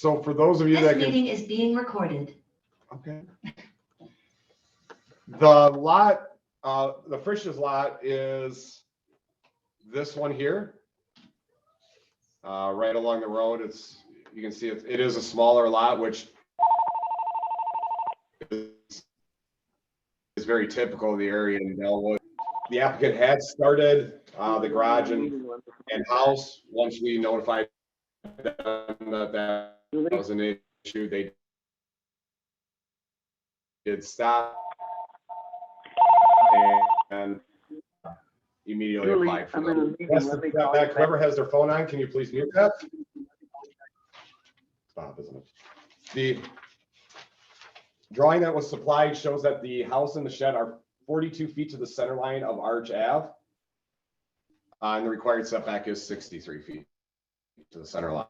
So for those of you This that can, meeting is being recorded. okay. The lot, the Frisch's lot is this one here. Right along the road. You can see it is a smaller lot, which is very typical of the area in Bellwood. The applicant had started the garage and house. Once we notified them that was an issue, they did stop and immediately applied for them. Whoever has their phone on, can you please mute that? Stop, isn't it? The drawing that was supplied shows that the house and the shed are 42 feet to the center line of Arch Ave. And the required setback is 63 feet to the center line.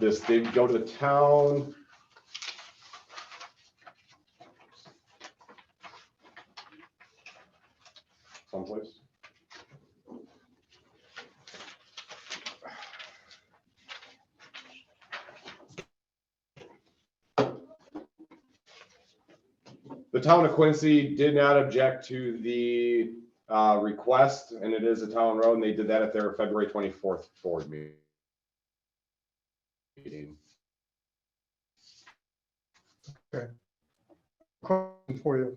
This did go to the town. Someplace. The town of Quincy did not object to the request, and it is a town road, and they did that at their February 24th board meeting. Okay. Question for you.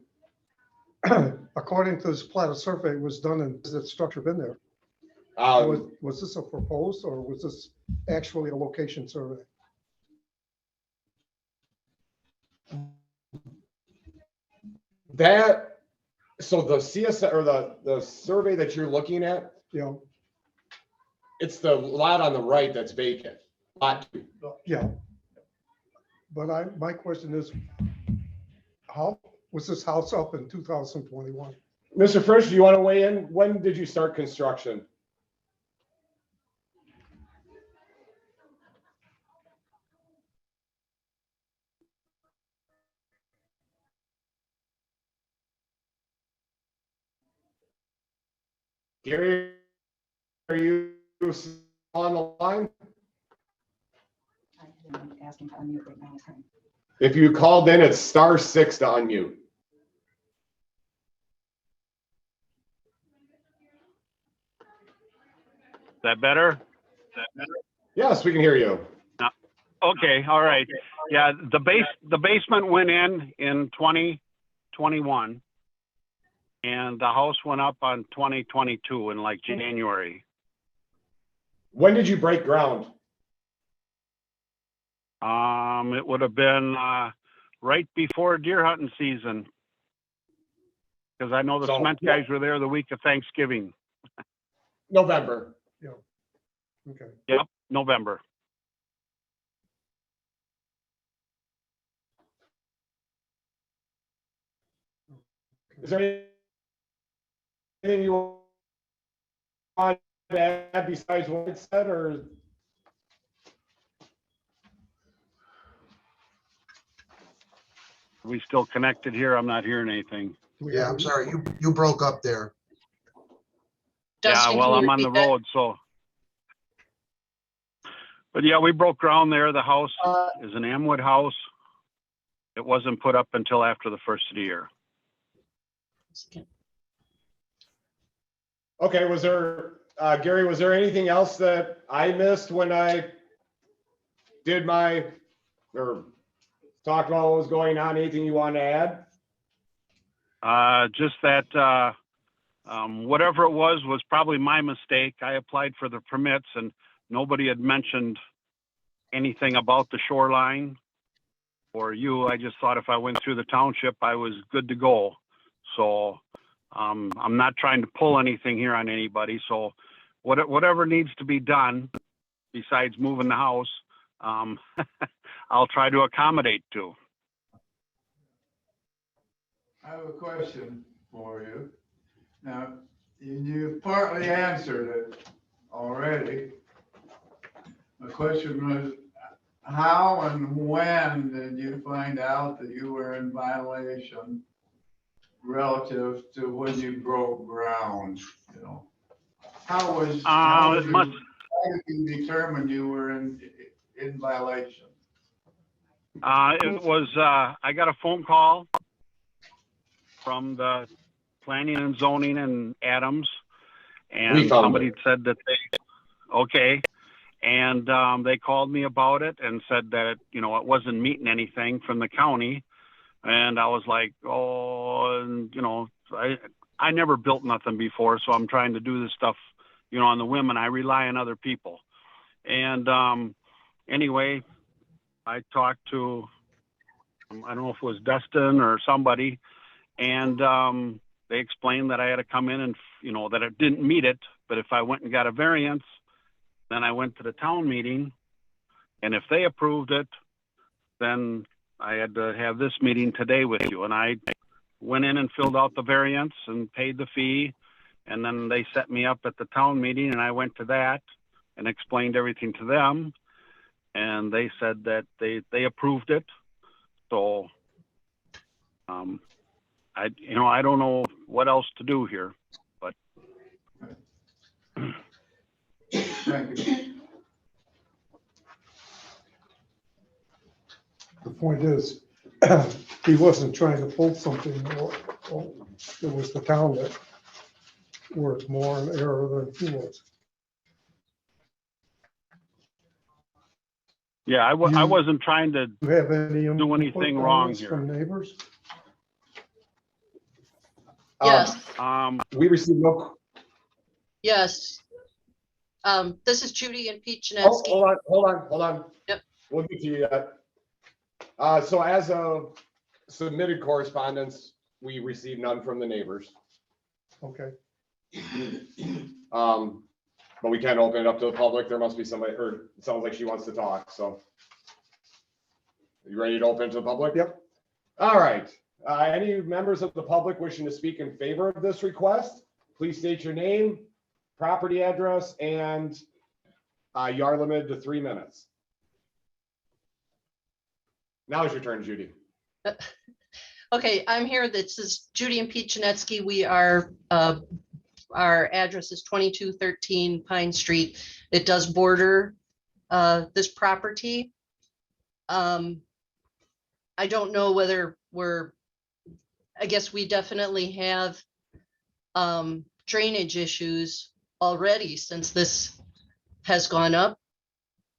According to this plat of survey was done and has that structure been there? Was this a proposed or was this actually a location survey? So the CSS or the survey that you're looking at, Yeah, it's the lot on the right that's vacant. Lot 2. yeah. But my question is, how was this house up in 2021? Mr. Frisch, do you want to weigh in? When did you start construction? Gary, are you on the line? Asking to unmute right now. If you called in, it's *6 to unmute. Is that better? Yes, we can hear you. Okay, all right. Yeah, the basement went in 2021, and the house went up on 2022 in like January. When did you break ground? It would have been right before deer hunting season, because I know the cement guys were there the week of Thanksgiving. November. Yeah. Okay. Yep, November. Is there anything you want to add besides what it said, or? Are we still connected here? I'm not hearing anything. Yeah, I'm sorry, you broke up there. Yeah, well, I'm on the road, so. But yeah, we broke ground there. The house is an Amwood house. It wasn't put up until after the first of the year. Okay, was there, Gary, was there anything else that I missed when I did or talked about what was going on? Anything you want to add? Just that whatever it was probably my mistake. I applied for the permits and nobody had mentioned anything about the shoreline or you. I just thought if I went through the township, I was good to go. So I'm not trying to pull anything here on anybody. So whatever needs to be done besides moving the house, I'll try to accommodate to. I have a question for you. Now, you've partly answered it already. My question was, how and when did you find out that you were in violation relative to when you broke ground? You know, how did you determine you were in violation? It was, I got a phone call from the planning and zoning in Adams. We And found somebody it. said that okay. And, they called me about it and said that, it wasn't meeting anything from the county. And I was like, oh, and, I never built nothing before, so I'm trying to do this stuff, on the whim, and I rely on other people. And, anyway, I talked to, I don't know if it was Dustin or somebody, and they explained that I had to come in and, that it didn't meet it, but if I went and got a variance, then I went to the town meeting, and if they approved it, then I had to have this meeting today with you. And I went in and filled out the variance and paid the fee, and then they set me up at the town meeting, and I went to that and explained everything to them. And they said that they approved it. So, I don't know what else to do here, but. Thank you. The point is, he wasn't trying to pull something, or it was the town that was more in error than he was. Yeah, I wasn't trying to. Do you have any Do anything wrong input here. from neighbors? Yes. We received no, Yes. This is Judy and Pete oh, Janetsky. hold on. Yep. We'll get to you yet. So as of submitted correspondence, we received none from the neighbors. Okay, But we can't open it up to the public. There must be somebody, or it sounds like she wants to talk, so. You ready to open it to the public? Yep. All right. Any members of the public wishing to speak in favor of this request, please state your name, property address, and you are limited to 3 minutes. Now is your turn, Judy. Okay, I'm here. This is Judy and Pete Janetsky. We are, our address is 2213 Pine Street. It does border this property. I don't know whether I guess we definitely have drainage issues already since this has gone up.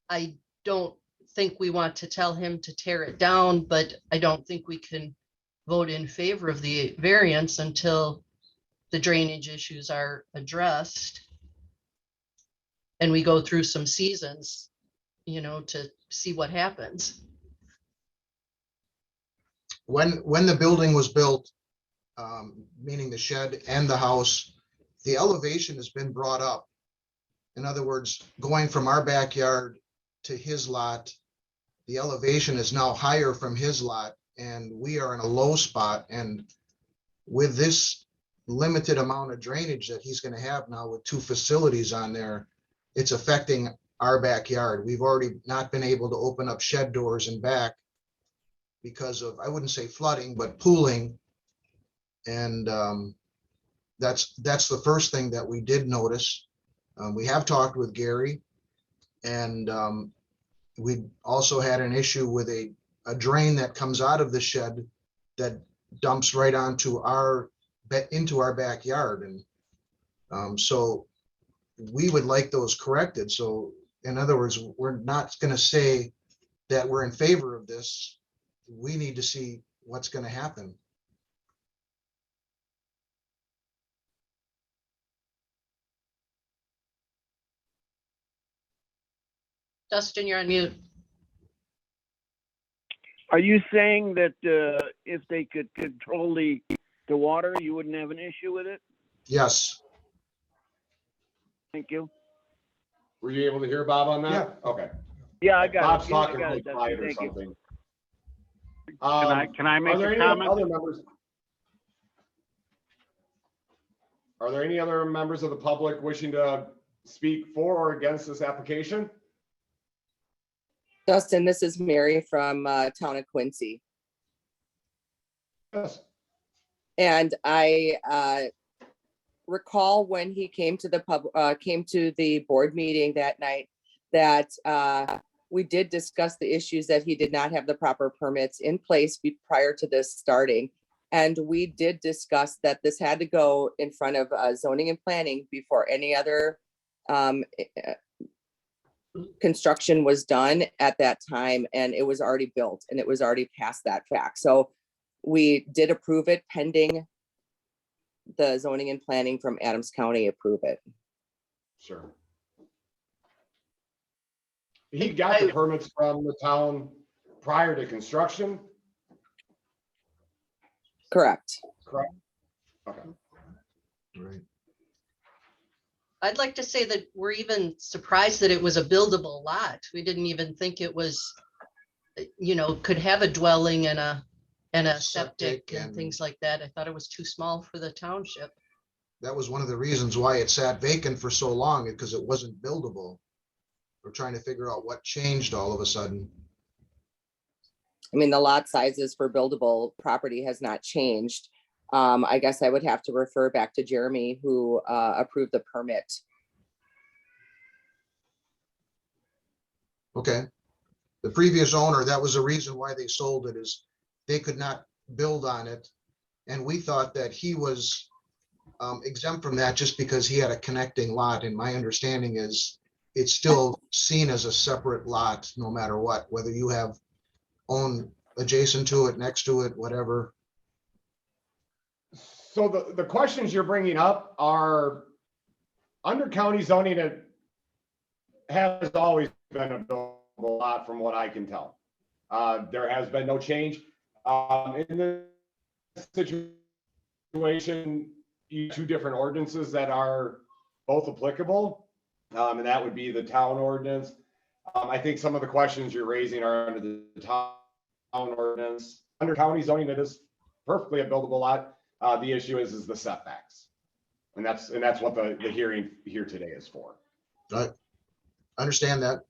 I don't think we want to tell him to tear it down, but I don't think we can vote in favor of the variance until the drainage issues are addressed. And we go through some seasons, to see what happens. When the building was built, meaning the shed and the house, the elevation has been brought up. In other words, going from our backyard to his lot, the elevation is now higher from his lot, and we are in a low spot. And with this limited amount of drainage that he's going to have now with 2 facilities on there, it's affecting our backyard. We've already not been able to open up shed doors and back because of, I wouldn't say flooding, but pooling. And that's the first thing that we did notice. We have talked with Gary, and we also had an issue with a drain that comes out of the shed that dumps right onto into our backyard. And so we would like those corrected. So in other words, we're not going to say that we're in favor of this. We need to see what's going to happen. Dustin, you're on mute. Are you saying that if they could control the water, you wouldn't have an issue with it? Yes. Thank you. Were you able to hear Bob on that? Okay. Yeah, I got Bob's it. Yeah, I talking got really it, Dustin. quiet or Thank you. something. Can I make Are there a any comment? other members? Are there any other members of the public wishing to speak for or against this application? Dustin, this is Mary from town of Quincy. Yes. And I recall when he came to the board meeting that night that we did discuss the issues that he did not have the proper permits in place prior to this starting. And we did discuss that this had to go in front of zoning and planning before any other construction was done at that time, and it was already built and it was already past that fact. So we did approve it pending the zoning and planning from Adams County approve it. Sure. He got the permits from the town prior to construction, Correct. correct? Okay. Right. I'd like to say that we're even surprised that it was a buildable lot. We didn't even think it was, could have a dwelling and a septic and things like that. I thought it was too small for the township. That was one of the reasons why it sat vacant for so long, because it wasn't buildable. We're trying to figure out what changed all of a sudden. I mean, the lot sizes for buildable property has not changed. I guess I would have to refer back to Jeremy, who approved the permit. Okay. The previous owner, that was the reason why they sold it, is they could not build on it. And we thought that he was exempt from that just because he had a connecting lot. And my understanding is it's still seen as a separate lot, no matter what, whether you have own adjacent to it, next to it, whatever. So the questions you're bringing up are under county zoning. It has always been a buildable lot from what I can tell. There has been no change. In this situation, you have two different ordinances that are both applicable. And that would be the town ordinance. I think some of the questions you're raising are under the town ordinance. Under county zoning, it is perfectly a buildable lot. The issue is the setbacks. And that's what the hearing here today is for. I understand that.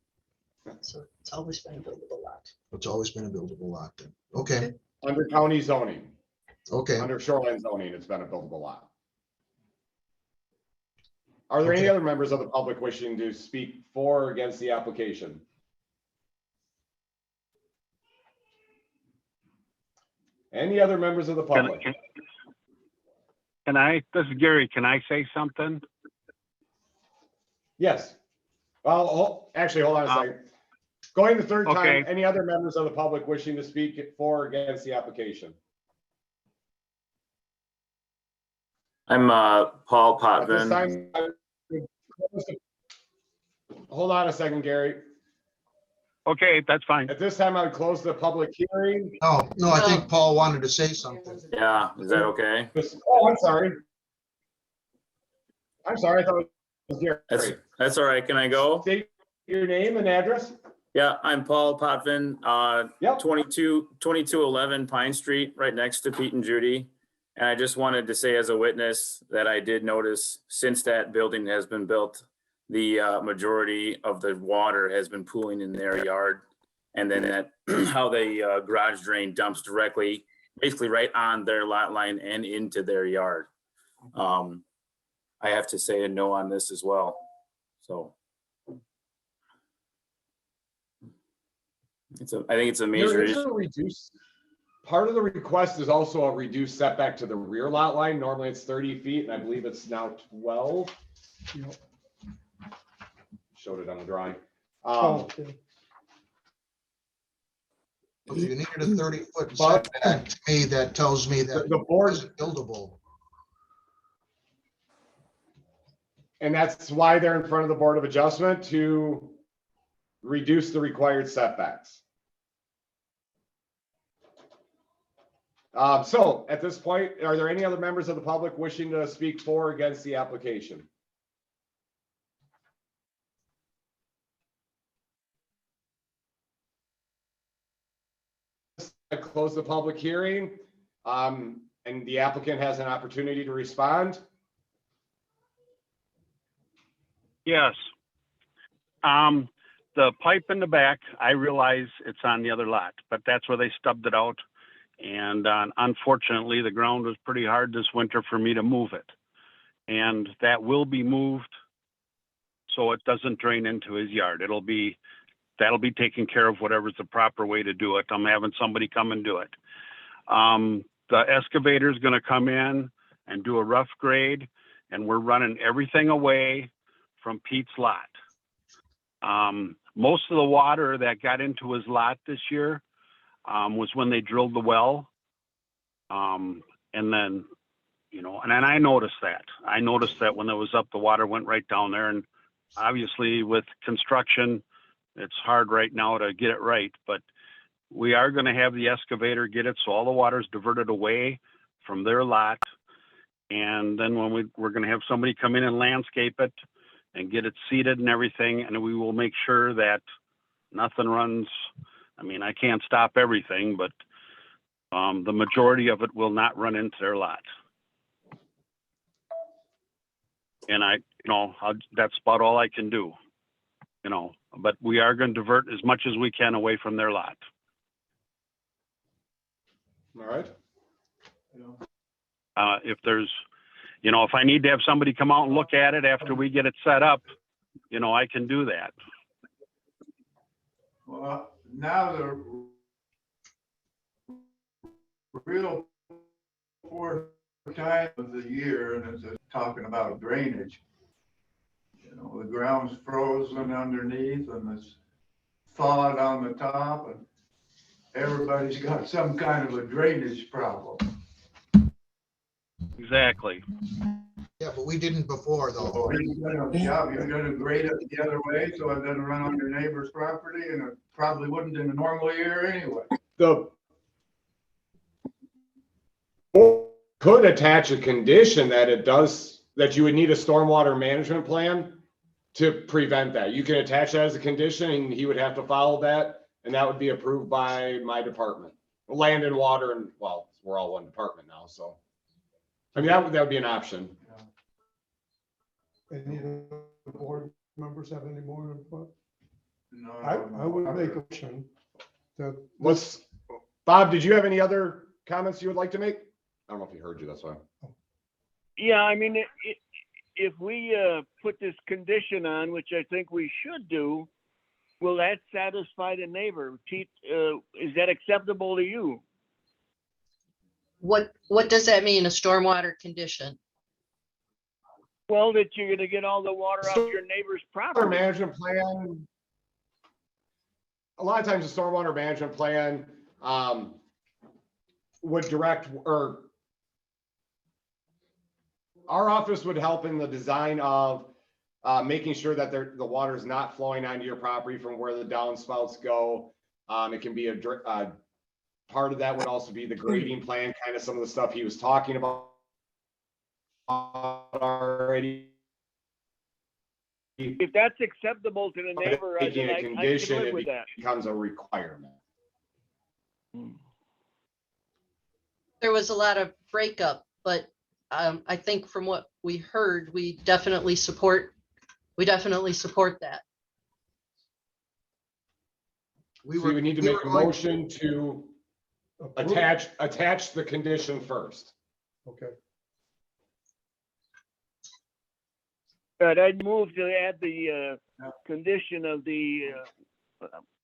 So it's always been a buildable lot. It's always been a buildable lot then. Okay, Under county zoning, okay. under shoreline zoning, it's been a buildable lot. Are there any Okay. other members of the public wishing to speak for or against the application? Any other members of the public? This is Gary, can I say something? Yes. Well, actually, hold on a second. Going the third time, Okay. any other members of the public wishing to speak for or against the application? I'm Paul At this Potvin. time, I would close the- hold on a second, Gary. Okay, that's fine. At this time, I would close the public hearing. No, I think Paul wanted to say something. Yeah, is that okay? Oh, I'm sorry. I'm sorry, I thought it was Gary. That's all right. Can I go? State your name and address. Yeah, I'm Paul Potvin, Yep. 2211 Pine Street, right next to Pete and Judy. And I just wanted to say as a witness that I did notice since that building has been built, the majority of the water has been pooling in their yard. And then that how the garage drain dumps directly, basically right on their lot line and into their yard. I have to say a no on this as well. So I think it's a major There is issue. a reduced, part of the request is also a reduced setback to the rear lot line. Normally it's 30 feet and I believe it's now 12. Showed it on the drawing. Okay. If you needed a 30-foot But- setback, to me, that tells me that The it board, isn't buildable. and that's why they're in front of the Board of Adjustment to reduce the required setbacks. So at this point, are there any other members of the public wishing to speak for or against the application? I close the public hearing, and the applicant has an opportunity to respond. Yes. The pipe in the back, I realize it's on the other lot, but that's where they stubbed it out. And unfortunately, the ground was pretty hard this winter for me to move it. And that will be moved so it doesn't drain into his yard. It'll be that'll be taken care of, whatever's the proper way to do it. I'm having somebody come and do it. The excavator's gonna come in and do a rough grade, and we're running everything away from Pete's lot. Most of the water that got into his lot this year, was when they drilled the well. And then, you know, and then I noticed that. I noticed that when it was up, the water went right down there. And obviously with construction, it's hard right now to get it right, but we are gonna have the excavator get it, so all the water is diverted away from their lot. And then when we're gonna have somebody come in and landscape it and get it seeded and everything, and we will make sure that nothing runs. I mean, I can't stop everything, but the majority of it will not run into their lot. And that's about all I can do, but we are going to divert as much as we can away from their lot. All right. If there's, if I need to have somebody come out and look at it after we get it set up, I can do that. Well, now the real poor time of the year, and it's talking about drainage. The ground's frozen underneath and it's thawed on the top, and everybody's got some kind of a drainage problem. Exactly. Yeah, but we didn't before though. So you're gonna grade it the other way, so it doesn't run on your neighbor's property, and it probably wouldn't in a normal year anyway. The could attach a condition that that you would need a stormwater management plan to prevent that. You can attach that as a condition and he would have to follow that, and that would be approved by my department. Land and water, and well, we're all one department now, so. I mean, that would be an option. Any of the board members have any more input? No, I would make a motion that, Bob, did you have any other comments you would like to make? I don't know if he heard you, that's why. Yeah, I mean, if we put this condition on, which I think we should do, will that satisfy the neighbor? Pete, is that acceptable to you? What does that mean, a stormwater condition? Well, that you're gonna get all the water off your neighbor's Stormwater property. management plan. A lot of times the stormwater management plan would direct, or our office would help in the design of making sure that the water is not flowing onto your property from where the downspouts go. It can be part of that would also be the grading plan, kind of some of the stuff he was talking about already. If that's acceptable to the neighbor, Making then a I can condition, live it with that. becomes a requirement. There was a lot of breakup, but I think from what we heard, we definitely support that. So we would need to make a motion to approve. attach the condition first. Okay, But I'd move to add the condition of the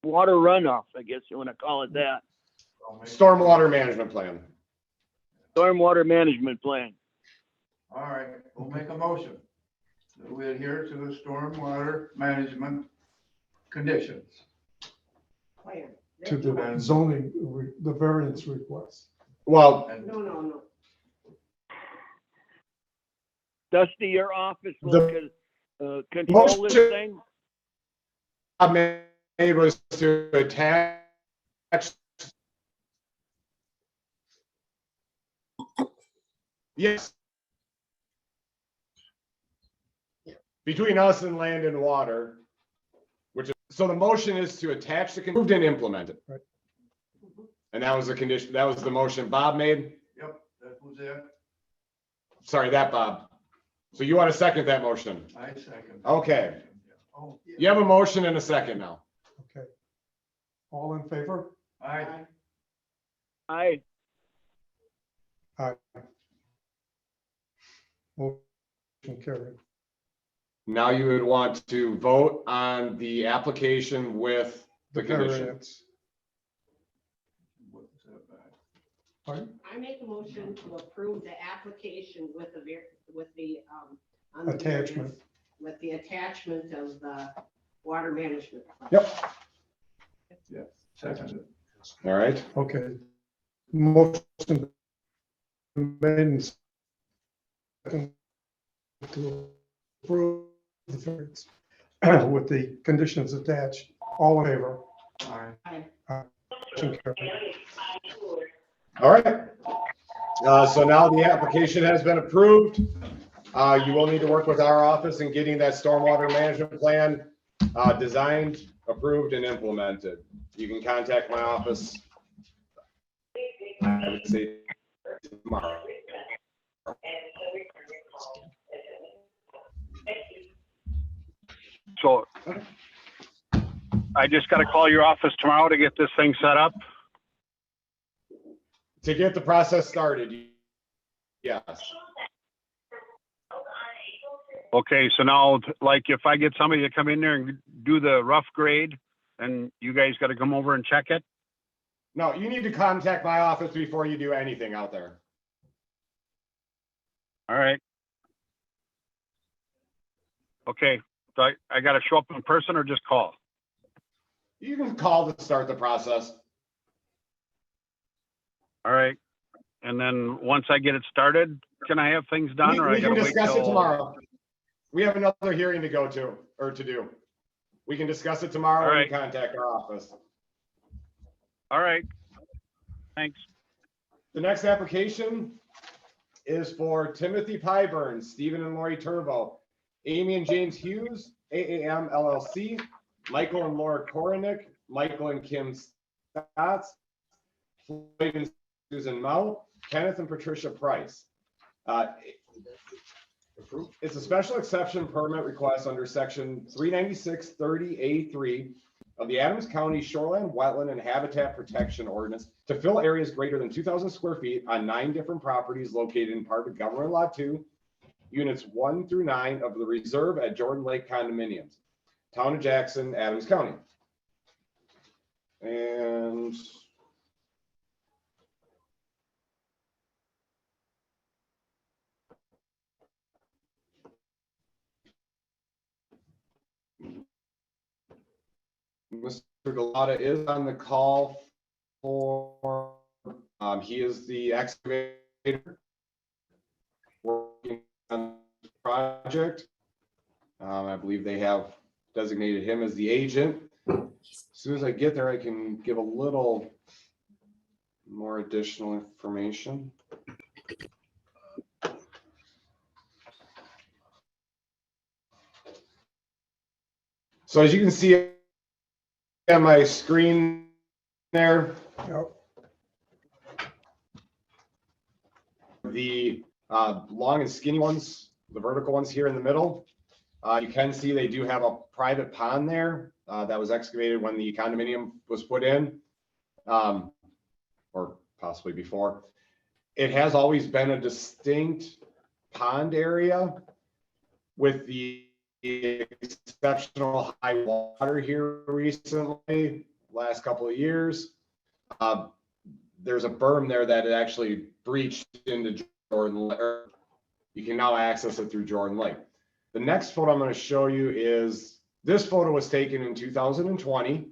water runoff, I guess you want to call it that. Stormwater management plan. Stormwater management plan. All right, we'll make a motion that we adhere to the stormwater management conditions. to the zoning, the variance request. Well, And Dusty, your office will control this motion- thing? I made was to attach. Yes. Between us and land and water, so the motion is to attach the, approved and implement it. Right. And that was the condition, that was the motion Bob made. Yep, that was it. Sorry, that Bob. So you want to second that motion? I second. Okay. Oh, yeah. You have a motion and a second now. Okay. All in favor? Aye. Aye. Aye. Motion carried. Now you would want to vote on the application with the condition. variance. Pardon? I make a motion to approve the application with the on the Attachment. variance, with the attachment of the water management. Yep, Yeah, second. all right. Okay. Motion made and seconded to approve the variance with the conditions attached. All in favor? Aye. Motion carried. All right. So now the application has been approved. You will need to work with our office in getting that stormwater management plan designed, approved, and implemented. You can contact my office, I would say tomorrow. So I just got to call your office tomorrow to get this thing set up. To get the process started, yes. Okay, so now, like, if I get somebody to come in there and do the rough grade, and you guys got to come over and check it? No, you need to contact my office before you do anything out there. All right. Okay, so I got to show up in person or just call? You can call to start the process. All right. And then once I get it started, can I have things done or I We got can to wait discuss it till? tomorrow. We have another hearing to go to, or to do. We can discuss it tomorrow All and right. contact our office. All right. Thanks. The next application is for Timothy Pyburn, Stephen and Lori Turbo, Amy and James Hughes, AAM LLC, Michael and Laura Korenick, Michael and Kim Stotts, Floyd and Susan Mou, Kenneth and Patricia Price. It's a special exception permit request under section 39630A3 of the Adams County Shoreline, Wetland, and Habitat Protection Ordinance to fill areas greater than 2,000 square feet on 9 different properties located in part of Government Lot 2, Units 1 through 9 of the Reserve at Jordan Lake Condominiums, Town of Jackson, Adams County. And Mr. Galata is on the call for, he is the excavator working on the project. I believe they have designated him as the agent. As soon as I get there, I can give a little more additional information. So as you can see on my screen there, Yep. the long and skinny ones, the vertical ones here in the middle, you can see they do have a private pond there that was excavated when the condominium was put in, or possibly before. It has always been a distinct pond area with the exceptional high water here recently, last couple of years. There's a berm there that it actually breached into Jordan Lake. You can now access it through Jordan Lake. The next photo I'm going to show you is, this photo was taken in 2020.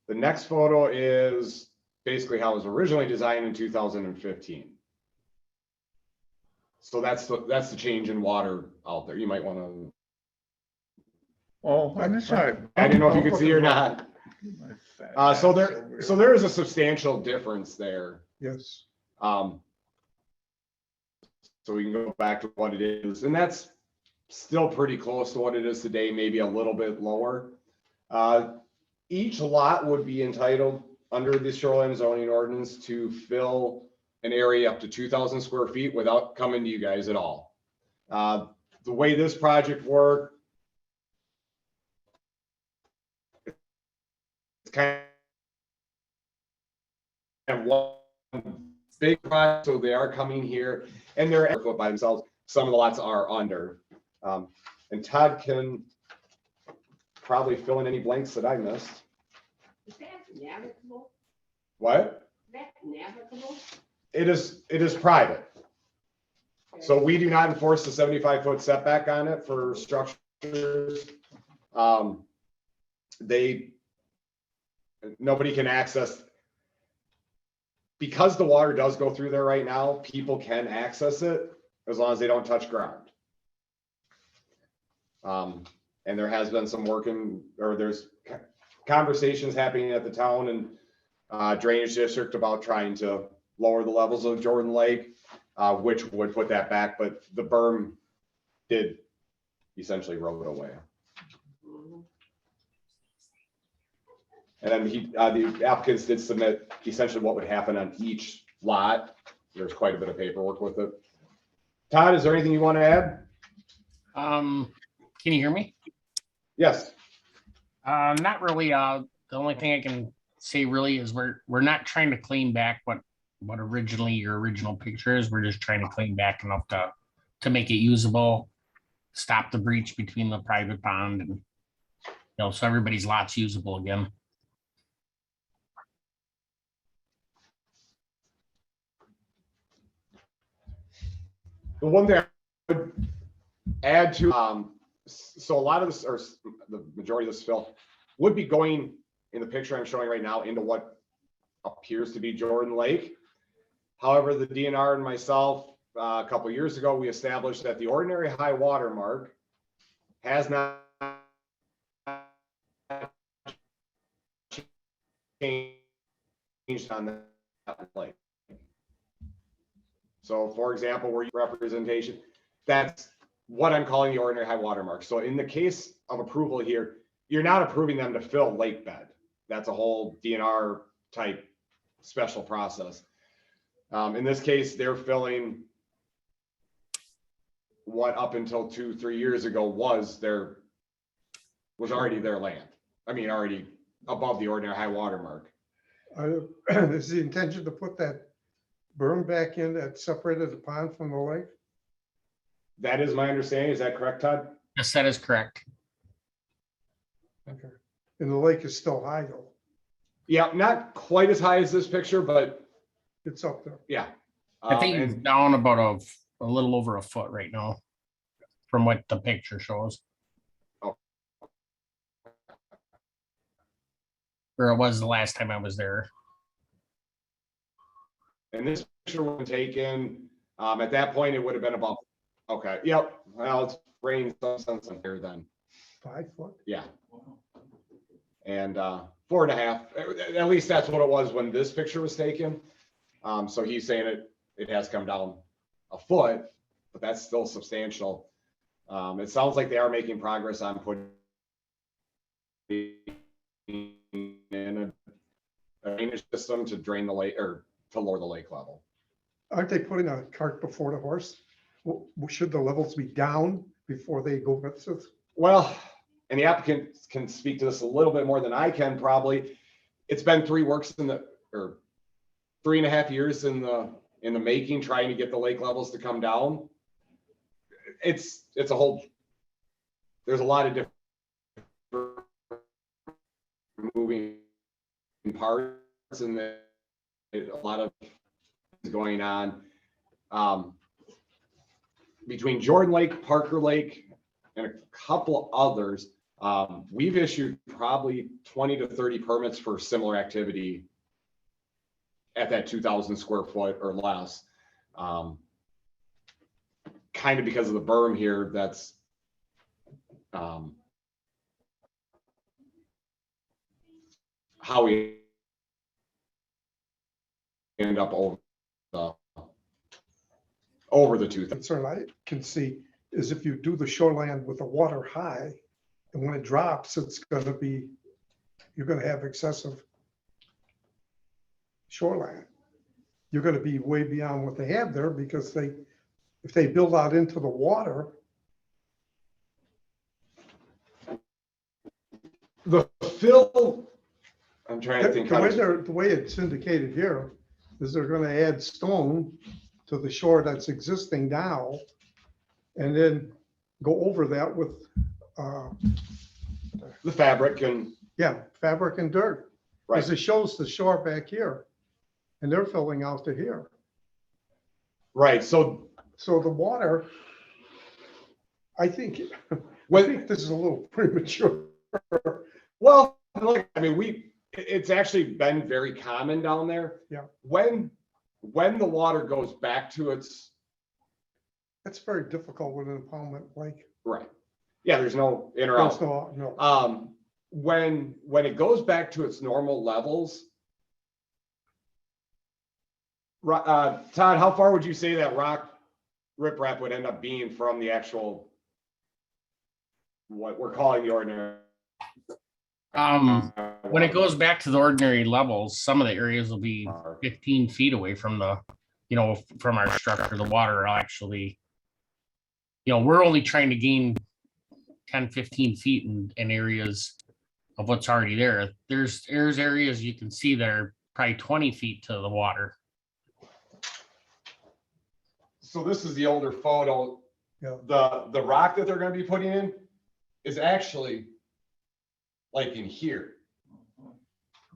The next photo is basically how it was originally designed in 2015. So that's the change in water out there. You might want to, Oh, on this side. I didn't know if you could see or not. So there is a substantial difference there. Yes. So we can go back to what it is, and that's still pretty close to what it is today, maybe a little bit lower. Each lot would be entitled under the shoreline zoning ordinance to fill an area up to 2,000 square feet without coming to you guys at all. The way this project worked, it's kind of one big project, so they are coming here and they're by themselves. Some of the lots are under. And Todd can probably fill in any blanks that I missed. Is that navigable? What? Is that navigable? It is private. So we do not enforce the 75-foot setback on it for structures. Nobody can access. Because the water does go through there right now, people can access it as long as they don't touch ground. And there has been some there's conversations happening at the town and drainage district about trying to lower the levels of Jordan Lake, which would put that back, but the berm did essentially roll it away. And then the applicants did submit essentially what would happen on each lot. There's quite a bit of paperwork with it. Todd, is there anything you want to add? Can you hear me? Yes. Not really. The only thing I can say really is we're not trying to claim back what originally your original picture is. We're just trying to claim back enough to make it usable, stop the breach between the private pond and, so everybody's lot's usable again. The one thing I would add to, so a lot of this, or the majority of this fill, would be going in the picture I'm showing right now into what appears to be Jordan Lake. However, the DNR and myself, a couple of years ago, we established that the ordinary high water mark has not changed on that lake. So for example, where you representation, that's what I'm calling the ordinary high water mark. So in the case of approval here, you're not approving them to fill lake bed. That's a whole DNR type special process. In this case, they're filling what up until 2-3 years ago was already their land. I mean, already above the ordinary high water mark. Is the intention to put that berm back in that separated the pond from the lake? That is my understanding. Is that correct, Todd? Yes, that is correct. Okay. And the lake is still high though. Yeah, not quite as high as this picture, but It's up there. yeah. I think it's And down about a little over a foot right now from what the picture shows. Oh. Or it was the last time I was there. and this picture was taken, at that point, it would have been about, okay, yep. Well, it's rained some sense in here then. 5 foot? Yeah. And 4.5, at least that's what it was when this picture was taken. So he's saying it has come down a foot, but that's still substantial. It sounds like they are making progress on putting in a drainage system to drain the lake or to lower the lake level. Aren't they putting a cart before the horse? Should the levels be down before they go with it? Well, and the applicant can speak to this a little bit more than I can probably. It's been 3.5 years in the making, trying to get the lake levels to come down. It's a whole, there's a lot of different moving parts and a lot of things going on. Between Jordan Lake, Parker Lake, and a couple others, we've issued probably 20 to 30 permits for similar activity at that 2,000 square foot or less. Kind of because of the berm here, that's how we end up over the 2,000. Concern I can see is if you do the shoreline with the water high, and when it drops, you're gonna have excessive shoreline. You're gonna be way beyond what they have there because if they build out into the water, The fill, I'm trying to think. the way it's indicated here is they're gonna add stone to the shore that's existing now. And then go over that with, The fabric and, yeah, fabric and dirt. right, Because it shows the shore back here, and they're filling out to here. right, so So the water, I think, I when, think this is a little premature. well, look, I mean, it's actually been very common down there. Yeah. When the water goes back to its, That's very difficult with an impoundment lake. right, yeah, there's no in or There's out. no. When it goes back to its normal levels, Todd, how far would you say that rock riprap would end up being from the actual, what we're calling the ordinary? When it goes back to the ordinary levels, some of the areas will be 15 feet away from the, from our structure. The water will actually, we're only trying to gain 10, 15 feet in areas of what's already there. There's areas you can see that are probably 20 feet to the water. So this is the older photo. Yeah. The rock that they're gonna be putting in is actually like in here.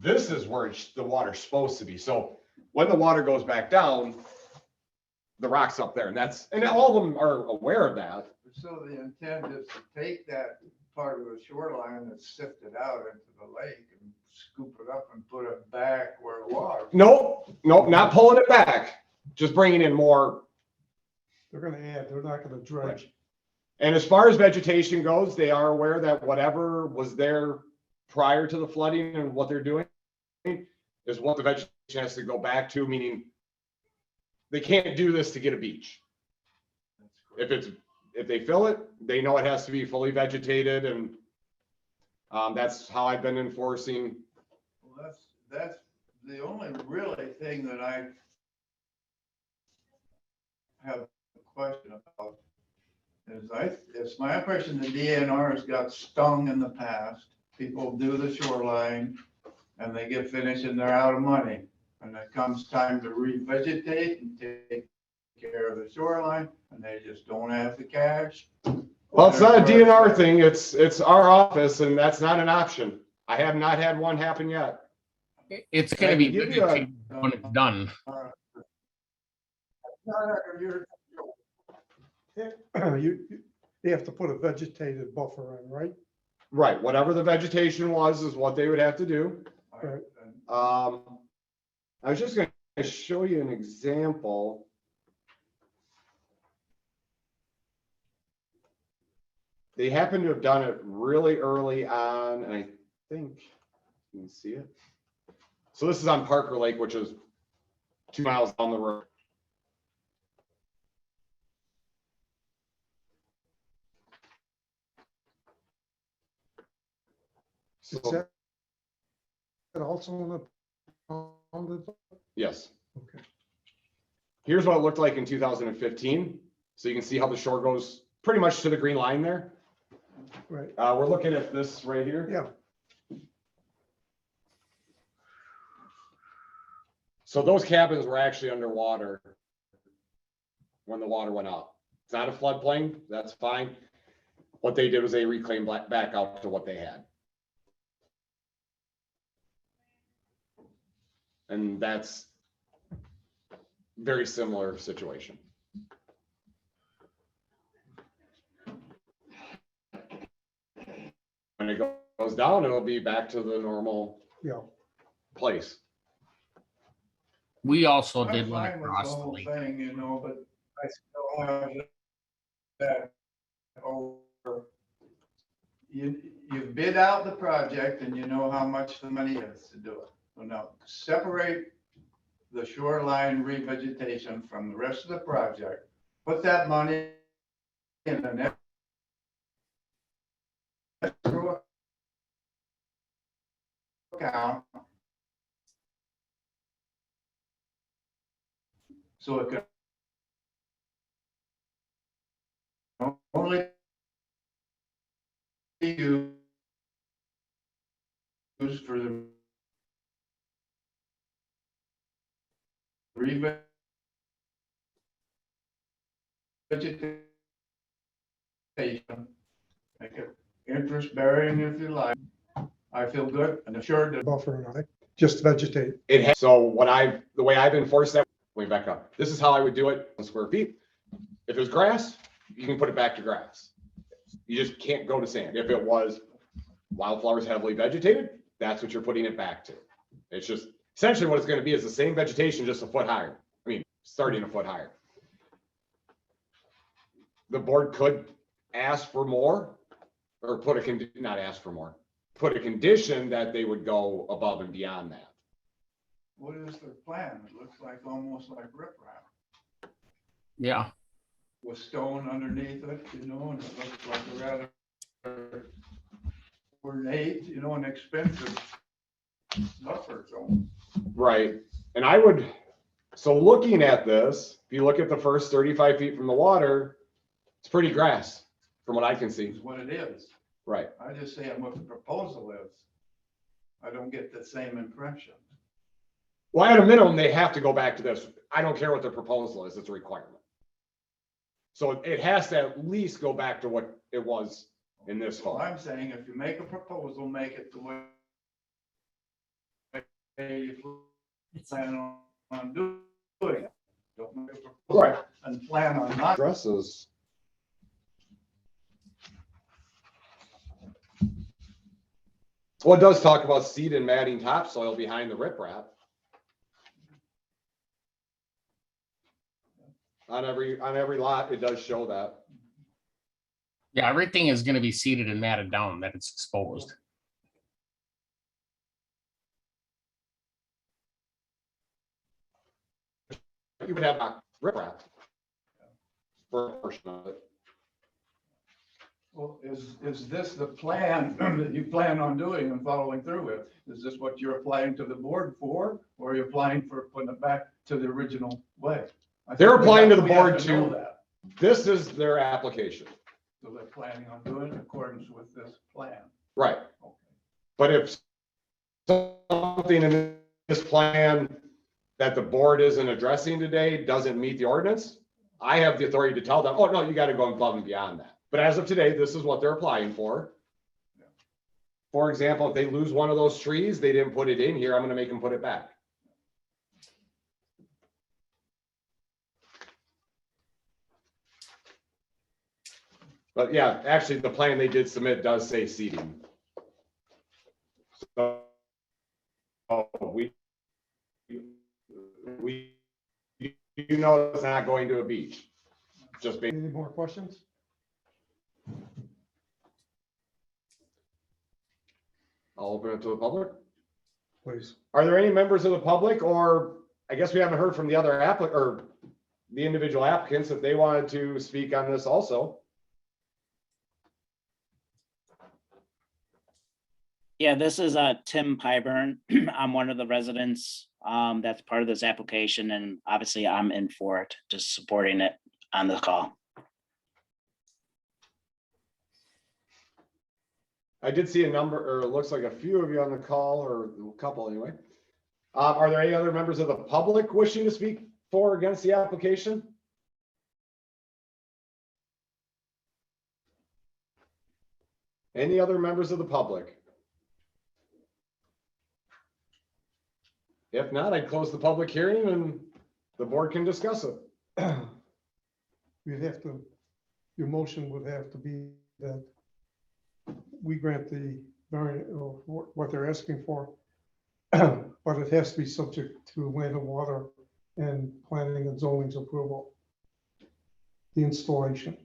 This is where the water's supposed to be. So when the water goes back down, the rock's up there, and all of them are aware of that. So the intent is to take that part of the shoreline that's sifted out into the lake and scoop it up and put it back where the water. Nope, not pulling it back, just bringing in more. They're gonna add, they're not gonna dredge. And as far as vegetation goes, they are aware that whatever was there prior to the flooding and what they're doing is what the vegetation has to go back to, meaning they can't do this to get a beach. If they fill it, they know it has to be fully vegetated, and that's how I've been enforcing. Well, that's the only really thing that I have a question about. It's my impression the DNR has got stung in the past. People do the shoreline and they get finished and they're out of money. And it comes time to revegetate and take care of the shoreline and they just don't have the cash. Well, it's not a DNR thing. It's our office, and that's not an option. I have not had one happen yet. It's going to be give you a- when it's done. They have to put a vegetated buffer in, right? Right, whatever the vegetation was is what they would have to do. Right. I was just gonna show you an example. They happen to have done it really early on, and I think you can see it. So this is on Parker Lake, which is 2 miles down the road. Is that also on the pounded? Yes. Okay. Here's what it looked like in 2015. So you can see how the shore goes pretty much to the green line there. Right, We're looking at this right here. yeah, So those cabins were actually underwater when the water went up. It's not a floodplain, that's fine. What they did was they reclaimed back out to what they had. And that's very similar situation. When it goes down, it'll be back to the normal yeah. place. We also I'm did one fine with the across the whole lake. thing, but I still have that over. You bid out the project and you know how much the money is to do it. So now separate the shoreline revegetation from the rest of the project. Put that money in an escrow account. So it can only be used for the revegetation Make it interest bearing if you like. I feel good and assured that Buffer and I, just vegetate. So the way I've enforced that, let me back up. This is how I would do it in square feet. If it was grass, you can put it back to grass. You just can't go to sand. If it was wildflowers heavily vegetated, that's what you're putting it back to. It's just essentially what it's going to be is the same vegetation, just a foot higher. I mean, starting a foot higher. The board could ask for more or put not ask for more, put a condition that they would go above and beyond that. what is their plan? It looks like almost like riprap Yeah, with stone underneath it, you know, and it looks like a rather ornate, you know, an expensive buffer zone. Right. And so looking at this, if you look at the first 35 feet from the water, it's pretty grass from what I can see. Is what it is. Right. I just say what the proposal is. I don't get the same impression. Well, at a minimum, they have to go back to this. I don't care what their proposal is, it's a requirement. So it has to at least go back to what it was in this Well, fall. I'm saying if you make a proposal, make it the way you plan on doing it. Don't make a proposal Right. and plan on not. Dresses. Well, it does talk about seed and matting topsoil behind the riprap. On every lot, it does show that. yeah, everything is gonna be seeded and matted down that it's exposed. You would have a riprap for a portion of it. Well, is this the plan that you plan on doing and following through with? Is this what you're applying to the board for, or are you applying for putting it back to the original way? I think They're applying to the we have board know to, that. this is their application. So they're planning on doing it in accordance with this plan. Right. Okay. But if something in this plan that the board isn't addressing today doesn't meet the ordinance, I have the authority to tell them, oh, no, you got to go above and beyond that. But as of today, this is what they're applying for. For example, if they lose one of those trees, they didn't put it in here, I'm going to make them put it back. But yeah, actually, the plan they did submit does say seeding. So we you know it's not going to a beach. Just Any more questions? I'll open it to the public. Please. Are there any members of the public, or I guess we haven't heard from the other or the individual applicants if they wanted to speak on this also? Yeah, this is Tim Pyburn. I'm one of the residents that's part of this application, and obviously I'm in for it, just supporting it on the call. I did see a number, or it looks like a few of you on the call, or a couple anyway. Are there any other members of the public wishing to speak for or against the application? Any other members of the public? If not, I'd close the public hearing and the board can discuss it. We'd have to, your motion would have to be that we grant the variant or what they're asking for. But it has to be subject to land and water and planning and zoning's approval. The installation.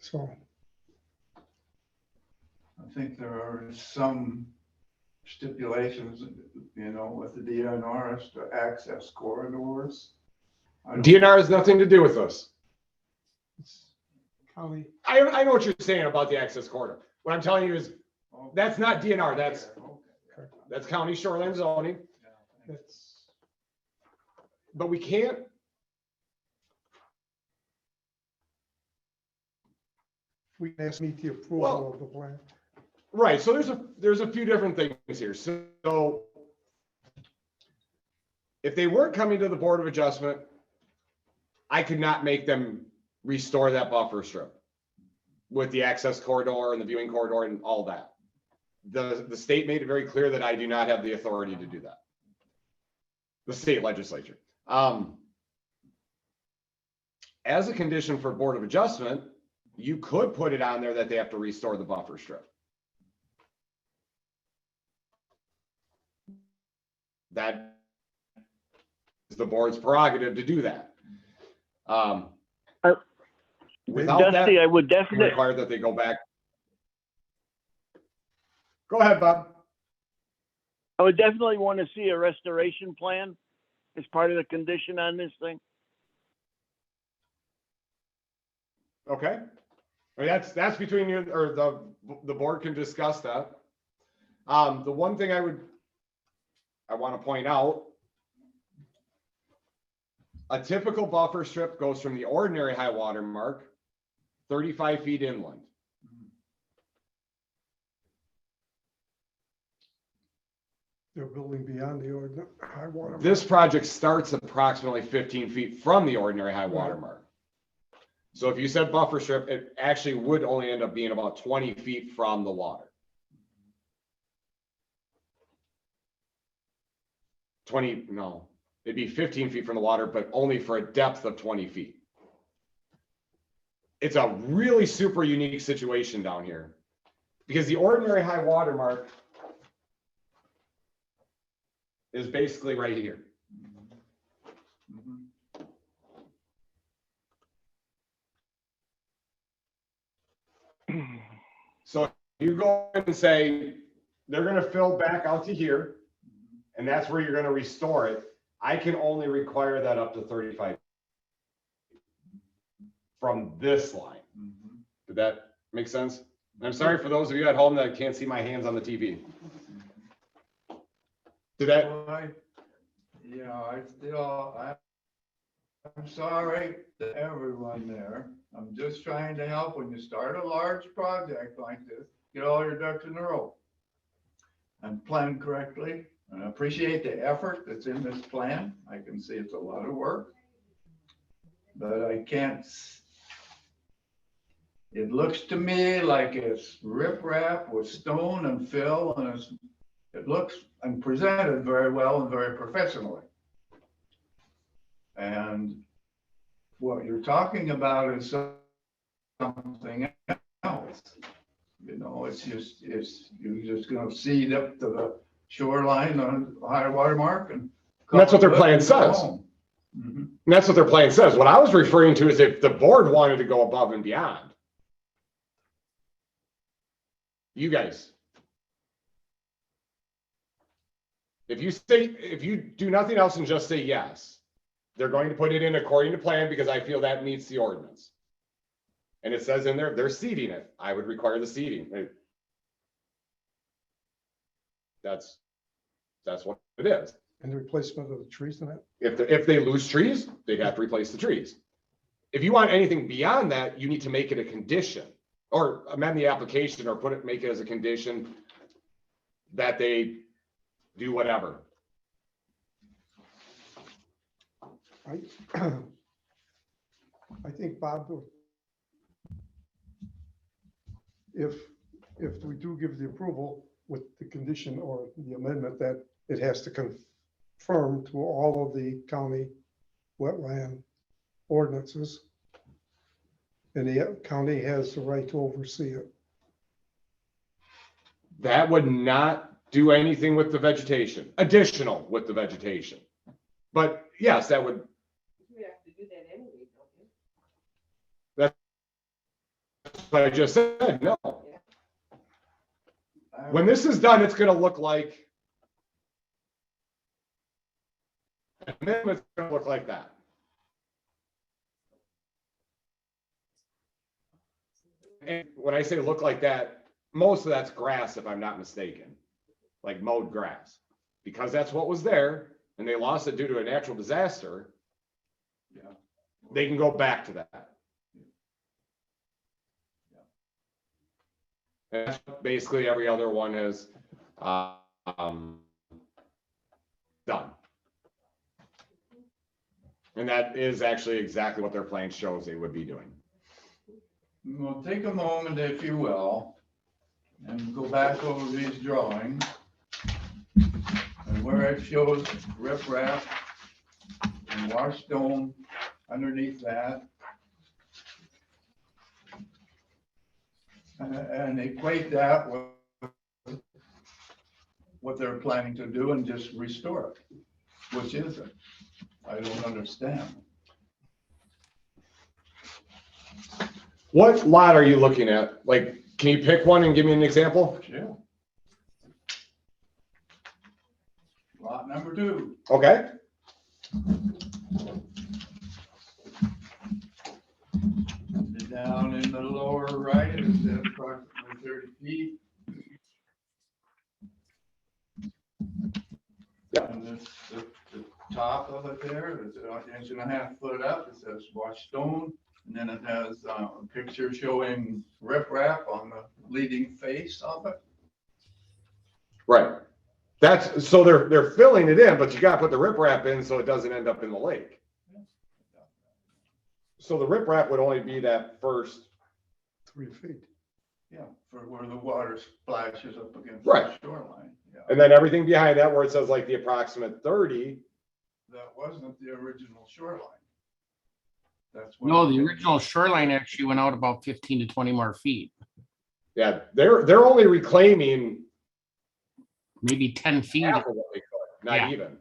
So, I think there are some stipulations, you know, with the DNRs to access corridors. DNR has nothing to do with this. it's county, I know what you're saying about the access corridor. What I'm telling you is that's not DNR, that's county shoreline zoning, that's, but we can't. we can ask meet the approval Well, of the plan. Right, so there's a few different things here. So if they weren't coming to the Board of Adjustment, I could not make them restore that buffer strip with the access corridor and the viewing corridor and all that. The state made it very clear that I do not have the authority to do that. The state legislature. As a condition for Board of Adjustment, you could put it on there that they have to restore the buffer strip. That is the board's prerogative to do that. Without that, Dusty, I would definitely, require that they go back. Go ahead, Bob. I would definitely want to see a restoration plan as part of the condition on this thing. Okay. I mean, that's between you or the board can discuss that. The one thing I want to point out, a typical buffer strip goes from the ordinary high water mark 35 feet inland. They're building beyond the ordinary high water. mark. This project starts approximately 15 feet from the ordinary high water mark. So if you said buffer strip, it actually would only end up being about 20 feet from the water. 20, no, it'd be 15 feet from the water, but only for a depth of 20 feet. It's a really super unique situation down here because the ordinary high water mark is basically right here. So you go and say, they're gonna fill back out to here, and that's where you're gonna restore it. I can only require that up to 35 from this line. Did that make sense? And I'm sorry for those of you at home that can't see my hands on the TV. Did that? I'm sorry to everyone there. I'm just trying to help when you start a large project like this, get all your ducks in a row and plan correctly. And I appreciate the effort that's in this plan. I can see it's a lot of work, but I can't. It looks to me like it's riprap with stone and fill, and it looks and presented very well and very professionally. And what you're talking about is something else. You know, you're just gonna seed up to the shoreline on high water mark and that's what their plan says. Mm-hmm. And that's what their plan says. What I was referring to is if the board wanted to go above and beyond. You guys. If you do nothing else and just say yes, they're going to put it in according to plan because I feel that meets the ordinance. And it says in there, they're seeding it. I would require the seeding. That's what it is. And the replacement of the trees in it. If they lose trees, they'd have to replace the trees. If you want anything beyond that, you need to make it a condition or amend the application or make it as a condition that they do whatever. I think, Bob, if we do give the approval with the condition or the amendment that it has to conform to all of the county wetland ordinances, and the county has the right to oversee it. That would not do anything with the vegetation, additional with the vegetation. But yes, that would. You have to do that anyway, don't you? That's what I just said, no. When this is done, it's gonna look like. It's gonna look like that. And when I say look like that, most of that's grass, if I'm not mistaken, like mowed grass, because that's what was there, and they lost it due to a natural disaster. Yeah. They can go back to that. And that's what basically every other one has done. And that is actually exactly what their plan shows they would be doing. Well, take a moment, if you will, and go back over these drawings. And where it shows riprap and washed stone underneath that. And equate that with what they're planning to do and just restore it, which is it? I don't understand. What lot are you looking at? Like, can you pick one and give me an example? Yeah. Lot number 2. Okay. Down in the lower right, it says approximately 30 feet. And this, the top of it there is an inch and a half foot up. It says washed stone. And then it has a picture showing riprap on the leading face of it. Right. That's, so they're filling it in, but you gotta put the riprap in so it doesn't end up in the lake. So the riprap would only be that first. 3 feet. Yeah, for where the water splashes up against Right. the shoreline. Yeah. And then everything behind that where it says like the approximate 30. That wasn't the original shoreline. That's No, the original shoreline actually went out about 15 to 20 more feet, Yeah, they're only reclaiming maybe 10 feet. half of what they could, not Yeah. even.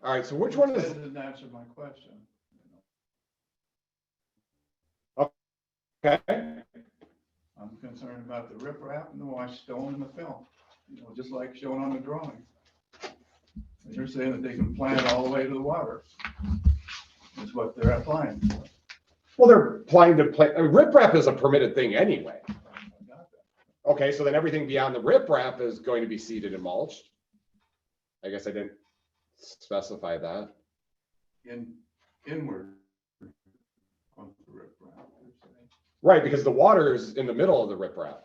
All right, so which one That is, doesn't answer my question. okay, I'm concerned about the riprap and the washed stone and the fill, you know, just like shown on the drawing. And you're saying that they can plant all the way to the water. That's what they're applying for. well, they're planning to play, riprap is a permitted thing anyway. I got that. Okay, so then everything beyond the riprap is going to be seeded and mulched. I guess I didn't specify that. Inward. On the riprap, you're saying. Right, because the water is in the middle of the riprap.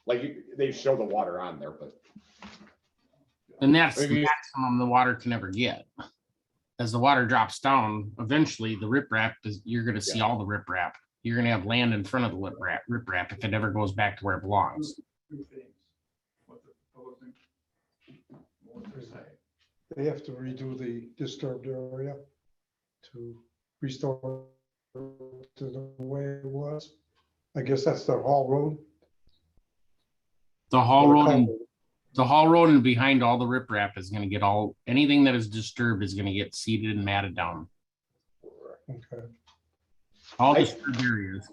Like, they show the water on there, but And that's the Maybe- maximum the water can ever get. As the water drops down, eventually the riprap you're gonna see all the riprap. You're gonna have land in front of the riprap if it ever goes back to where it belongs. Two things. What they're proposing. What they're saying. They have to redo the disturbed area to restore to the way it was. I guess that's the Hall Road. The Hall or Road, and culvert. the Hall Road and behind all the riprap is gonna get anything that is disturbed is gonna get seeded and matted down. Okay. All I- disturbed areas.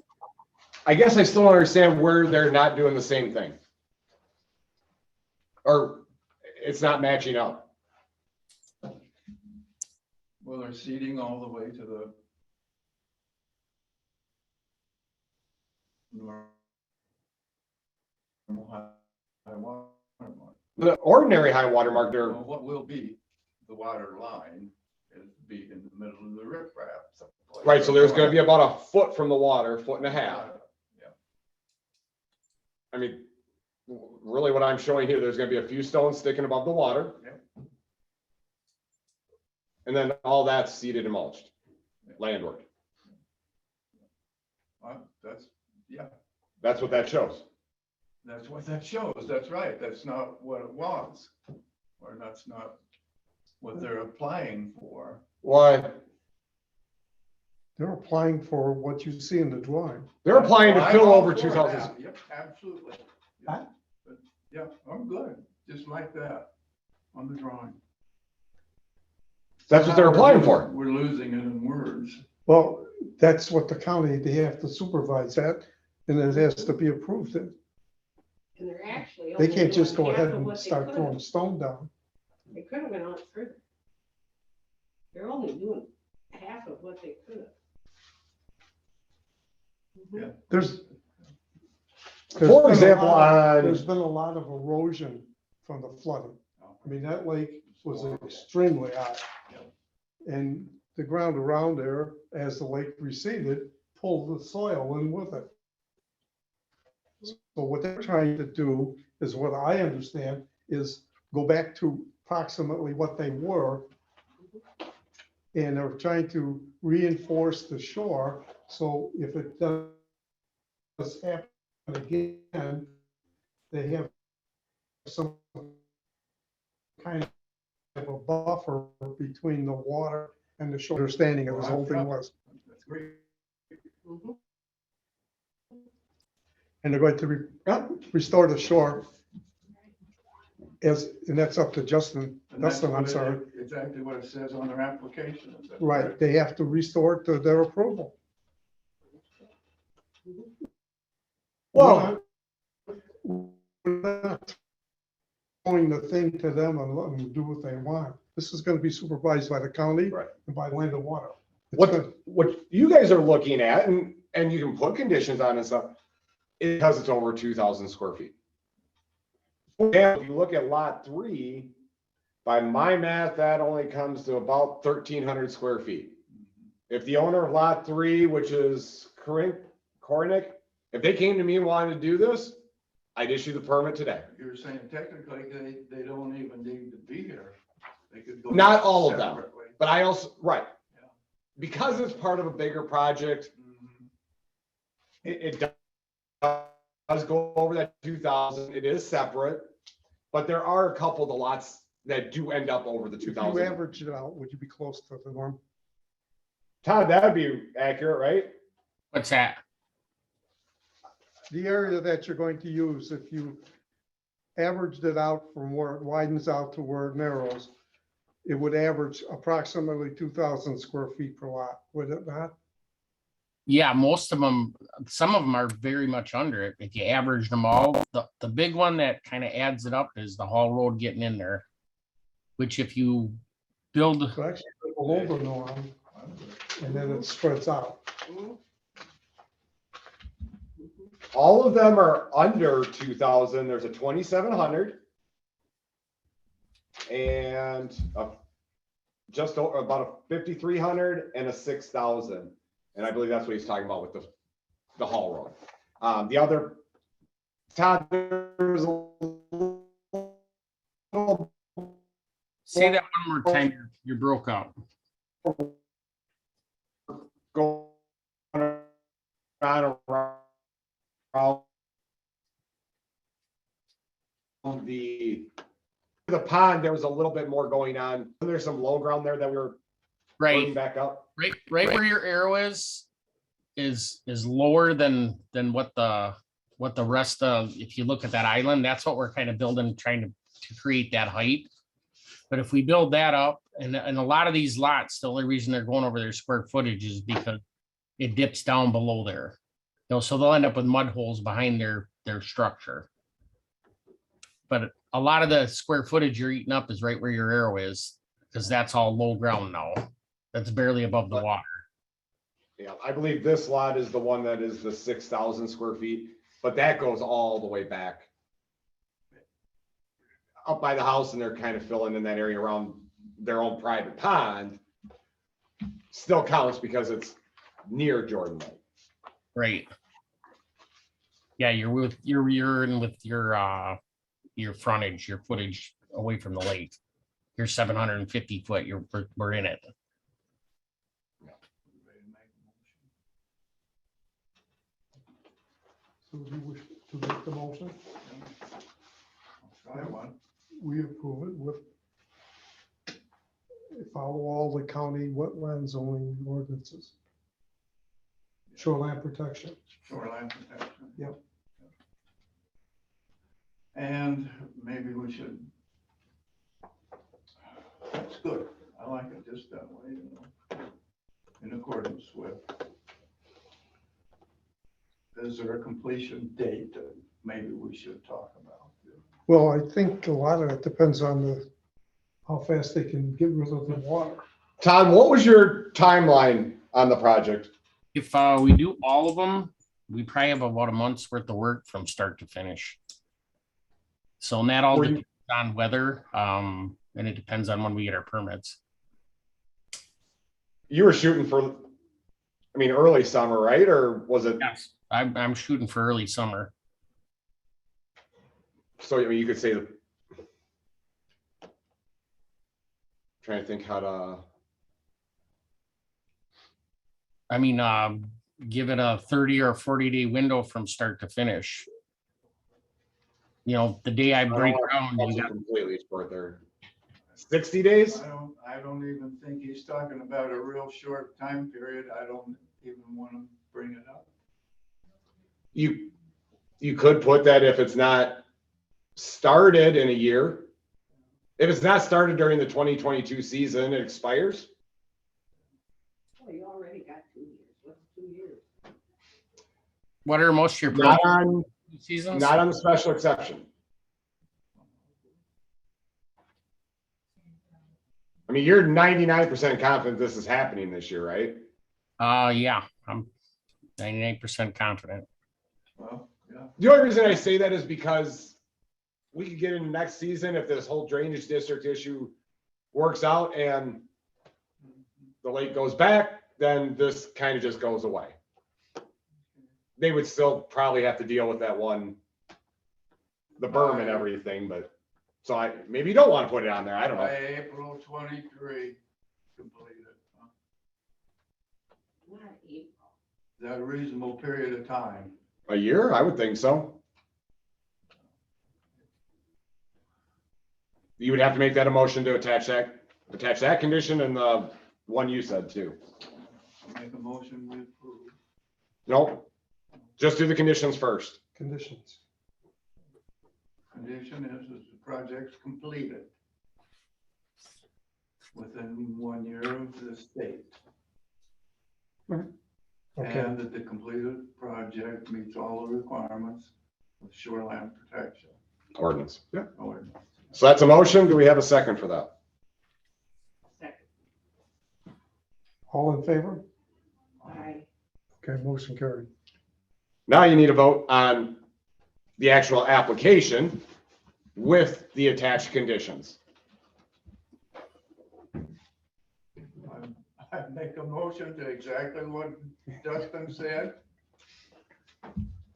I guess I still don't understand where they're not doing the same thing. Or it's not matching up. Well, they're seeding all the way to the normal high water mark. The ordinary high water mark, they're, Well, what will be the water line is be in the middle of the riprap. someplace. right, so there's gonna be about a foot from the water, foot and a half. Yeah. I mean, really what I'm showing here, there's gonna be a few stones sticking above the water. Yep. And then all that's seeded and mulched, landward. That's, yeah, That's what that shows. that's what that shows. That's right. That's not what it was. Or that's not what they're applying for. Why? They're applying for what you see in the drawing. They're applying to I'm fill all over for 2,000. that. Yep, absolutely. Yeah, but, yeah, I'm good, just like that, on the drawing. That's what they're applying for. We're losing it in words. Well, that's what the county, they have to supervise that, and it has to be approved. And they're actually. They only can't just doing go half ahead of and what they start could've. throwing stone down. They could have went on further. They're only doing half of what they could have. Yeah. There's For been a example, lot- There's on, been a lot of erosion from the flooding. I mean, that lake was extremely high. And the ground around there, as the lake receded, pulled the soil in with it. So what they're trying to do is what I understand is go back to approximately what they were. And they're trying to reinforce the shore, so if it does happen again, they have some kind of a buffer between the water and the shore. Understanding of this whole thing was. That's great. And they're going to restore the shore and that's up to Justin, And that's Dustin, I'm what it- sorry. Exactly what it says on their application. Is that Right, correct? they have to restore it to their approval. Well, We're not throwing the thing to them and letting them do what they want. This is gonna be supervised by the county Right. and by Land and Water. It's what, good. what you guys are looking at, and you can put conditions on and stuff, because it's over 2,000 square feet. And if you look at lot 3, by my math, that only comes to about 1,300 square feet. If the owner of lot 3, which is Kornick, if they came to me and wanted to do this, I'd issue the permit today. You're saying technically they don't even need to be here. They could go. Not all of them. separately. But I also, right, Yeah. because it's part of a bigger project, Mhm. it does go over that 2,000. It is separate, but there are a couple of the lots that do end up over the If you 2,000. average it out, would you be close to the norm? Todd, that'd be accurate, right? What's that? The area that you're going to use, if you averaged it out from where it widens out to where it narrows, it would average approximately 2,000 square feet per lot, would it not? Yeah, most of them, some of them are very much under it. If you average them all, the big one that kind of adds it up is the Hall Road getting in there. Which if you build, So actually below the norm, and then it spreads out. All of them are under 2,000. There's a 2,700 and just about a 5,300 and a 6,000. And I believe that's what he's talking about with the Hall Road. The other, Todd, there's a little say that one more time, you broke up. going around the pond. There was a little bit more going on. There's some low ground there that we were bringing Right, back up. right where your arrow is lower than what the rest of, if you look at that island, that's what we're kind of building, trying to create that height. But if we build that up, and a lot of these lots, the only reason they're going over their square footage is because it dips down below there. You know, so they'll end up with mud holes behind their structure. But a lot of the square footage you're eating up is right where your arrow is, because that's all low ground now. That's barely above the water. Yeah, I believe this lot is the one that is the 6,000 square feet, but that goes all the way back up by the house, and they're kind of filling in that area around their own private pond. Still counts because it's near Jordan Lake. Right. Yeah, you're in with your frontage, your footage away from the lake. You're 750 foot, we're in it. So do you wish to make the motion? Try one. We approve it with follow all the county wetland zoning ordinances. Shoreline protection. Shoreline protection. Yep. And maybe we should. That's good. I like it just that way, you know, in accordance with. Is there a completion date that maybe we should talk about? Well, I think a lot of it depends on how fast they can get rid of the water. Todd, what was your timeline on the project? If we do all of them, we probably have about a month's worth of work from start to finish. So and that all Were you- depends on weather, and it depends on when we get our permits. You were shooting for, I mean, early summer, right? Or was it? Yes, I'm shooting for early summer. So I mean, you could say Trying to think how to, I mean, give it a 30 or 40-day window from start to finish. You know, the day I break ground, you got, completely short there. 60 days? I don't even think he's talking about a real short time period. I don't even want to bring it up. You could put that if it's not started in a year. If it's not started during the 2022 season, it expires. Well, you already got 2 years. What's 2 years? what are most of your Not on, seasons? not on the special exception. I mean, you're 99% confident this is happening this year, right? Yeah, I'm 99% confident. Well, yeah. The only reason I say that is because we could get into next season if this whole drainage district issue works out and the lake goes back, then this kind of just goes away. They would still probably have to deal with that one, the berm and everything, but so maybe you don't want to put it on there. I don't know. By April 23, completed. Huh? Not April. Is that a reasonable period of time? A year? I would think so. You would have to make that a motion to attach that condition and the one you said too. Make a motion we approve. Nope. Just do the conditions first. Conditions. Condition is the project's completed within 1 year of the state. Okay, And that the completed project meets all the requirements of shoreline protection Ordinance. Yeah. ordinance. So that's a motion. Do we have a second for that? Second. all in favor? Aye. Okay, motion carried. Now you need to vote on the actual application with the attached conditions. I make a motion to exactly what Dustin said.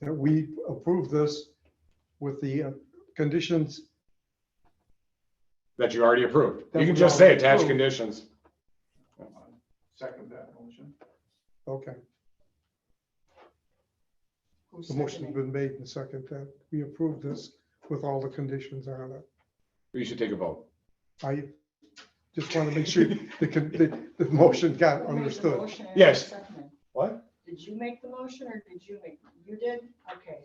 That we approve this with the conditions. That you already approved. That You can we just say already attached approved. conditions. Second that motion. Okay, Who's the motion's seconding? been made and second that we approve this with all the conditions on it. You should take a vote. I just want to make sure the motion got Who made the understood. motion and Yes. seconded? What? Did you make the motion or did you make, you did? Okay.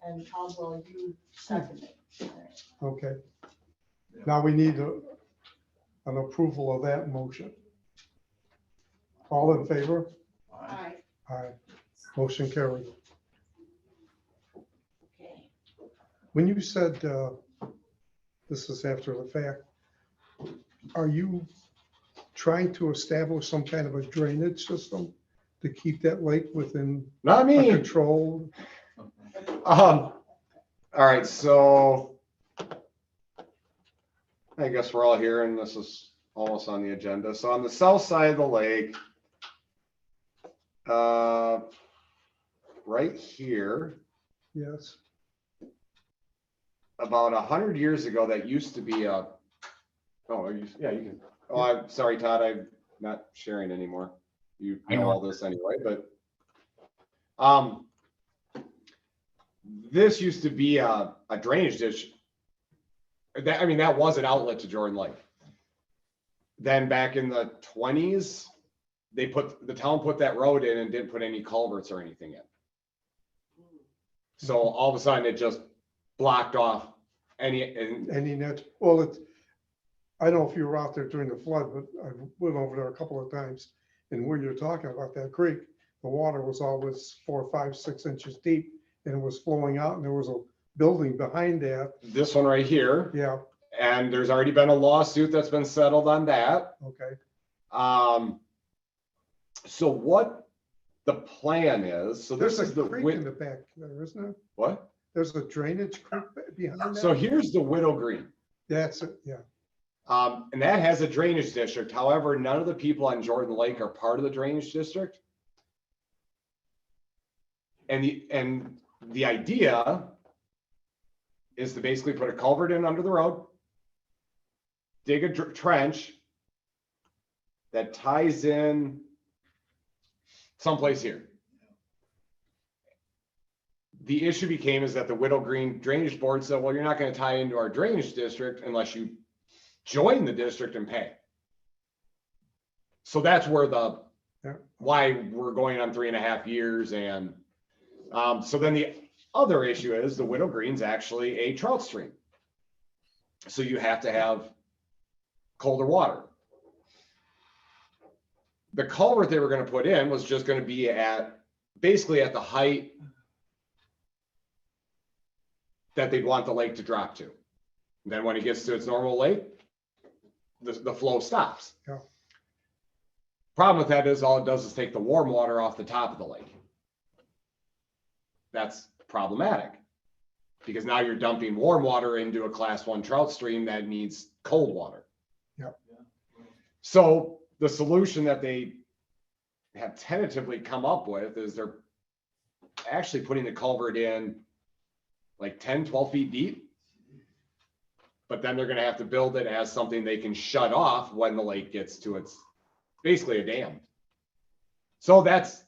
And Caldwell, you seconded. All right. Okay. Now we need an approval of that motion. All in favor? Aye. Aye. Motion carried. Okay. When you said, this is after the fact, are you trying to establish some kind of a drainage system to keep that lake within Not a me. control? All right, so I guess we're all here and this is almost on the agenda. So on the south side of the lake, right here, Yes, about 100 years ago, that used to be a, yeah, you can. Oh, I'm sorry, Todd, I'm not sharing anymore. You I know know. all this anyway, but this used to be a drainage ditch. That, I mean, that was an outlet to Jordan Lake. Then back in the 20s, the town put that road in and didn't put any culverts or anything in. So all of a sudden it just blocked off any net, well, I don't know if you were out there during the flood, but I went over there a couple of times. And where you're talking about that creek, the water was always 4, 5, 6 inches deep and it was flowing out and there was a building behind that. this one right here. Yeah, And there's already been a lawsuit that's been settled on that. okay. So what the plan is, so this There's is a the creek in the width, back there, isn't there? what? There's a drainage creek behind that. So here's the Widow Green. That's it, yeah. And that has a drainage district. However, none of the people on Jordan Lake are part of the drainage district. And the idea is to basically put a culvert in under the road, dig a trench, that ties in someplace here. The issue became is that the Widow Green Drainage Board said, well, you're not going to tie into our drainage district unless you join the district and pay. So that's where why we're going on 3.5 years. And so then the other issue is the Widow Green's actually a trout stream. So you have to have colder water. The culvert they were going to put in was just going to be basically at the height that they'd want the lake to drop to. And then when it gets to its normal lake, the flow stops. Yeah. Problem with that is all it does is take the warm water off the top of the lake. That's problematic because now you're dumping warm water into a class 1 trout stream that needs cold water. Yep. So the solution that they have tentatively come up with is they're actually putting the culvert in like 10, 12 feet deep. But then they're going to have to build it as something they can shut off when the lake gets to its basically a dam. So that's,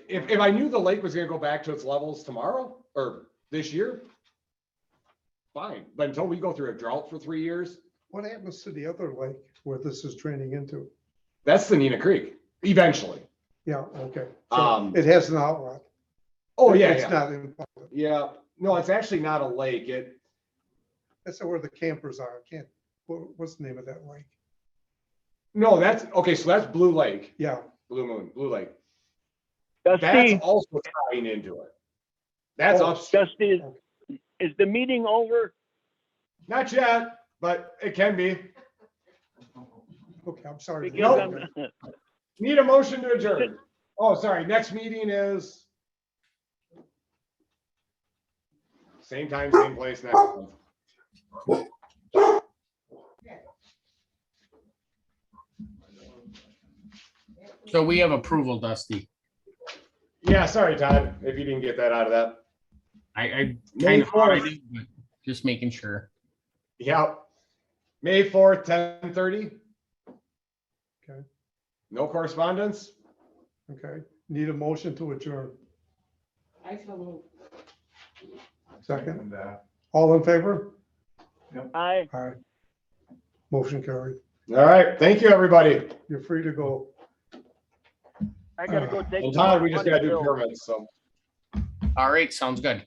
if I knew the lake was going to go back to its levels tomorrow or this year, fine. But until we go through a drought for 3 years. What happens to the other lake where this is draining into? That's the Nina Creek, eventually. Yeah, okay. So it has an outlet. Oh, yeah, It's yeah. not in. Yeah, no, it's actually not a lake. That's where the campers are. I can't, what's the name of that lake? No, okay, so that's Blue Lake, Yeah, Blue Lake. Dusty, That's also tying into it. That's upstream. Dusty, is the meeting over? Not yet, but it can be. okay, I'm sorry. Because Nope. Need a motion to adjourn. Oh, sorry, next meeting is same time, same place next month. So we have approval, Dusty. Yeah, sorry, Todd, if you didn't get that out of that. I May kind of thought I 4th. did, but just making sure. Yeah. May 4th, 10:30. Okay. No correspondence? Okay, need a motion to adjourn. I so moved. Second, And, all in favor? Aye. All right. Motion carried. All right, thank you, everybody. You're free to go. I gotta go take. And Todd, we just money gotta do bill. permits, so. All right, sounds good.